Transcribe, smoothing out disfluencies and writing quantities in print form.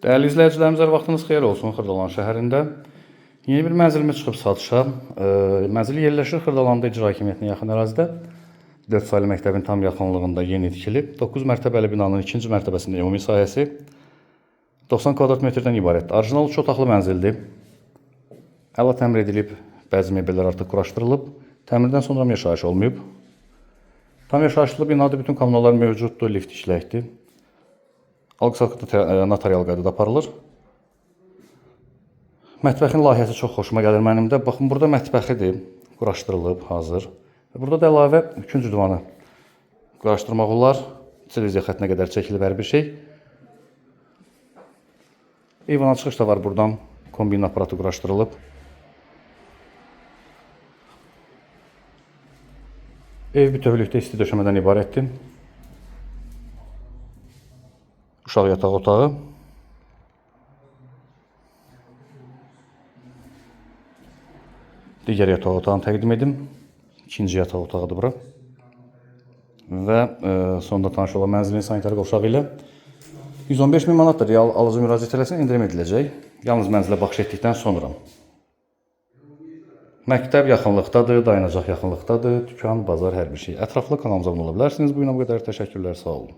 Dəyərli izləyicilərimiz, hər vaxtınız xeyir olsun Xırdalan şəhərində. Yeni bir mənzilimiz çıxıb satışa. Mənzil yerləşir Xırdalanda icra hakimiyyətinə yaxın ərazidə. 4 saylı məktəbin tam yaxınlığında yeni tikilib. 9 mərtəbəli binanın 2-ci mərtəbəsində ümumi sahəsi 90 kvadrat metrdən ibarətdir. Orijinal 3 otaqlı mənzildir. Əla təmir edilib, bəzi mebellər artıq quraşdırılıb. Təmirdən sonra yaşayış olmayıb. Tam yaşayışlı binada bütün kommunallar mövcuddur, lift işləkdir. Alqı-satqı notarial qaydada aparılır. Mətbəxin layihəsi çox xoşuma gəlir mənim də. Baxın, burada mətbəxidir, quraşdırılıb, hazır. Burada da əlavə 2-cü divanı quraşdırmaq olar. Televiziya xəttinə qədər çəkilib hər bir şey. Eyvana çıxış da var buradan. Kombin aparatı quraşdırılıb. Ev bütövlükdə isti döşəmədən ibarətdir. Uşaq yataq otağı. Digər yataq otağını təqdim edim. İkinci yataq otağıdır bura. Və sonda tanış olan mənzilin sanitar qovşağı ilə 115.000 manatdır. Real alıcı müraciət eləsin, indirim ediləcək. Yalnız mənzilə baxış etdikdən sonra. Məktəb yaxınlıqdadır, dayanacaq yaxınlıqdadır, dükan, bazar, hər bir şey. Ətraflı kanalımıza abunə ola bilərsiniz. Bu günə bu qədər təşəkkürlər, sağ olun.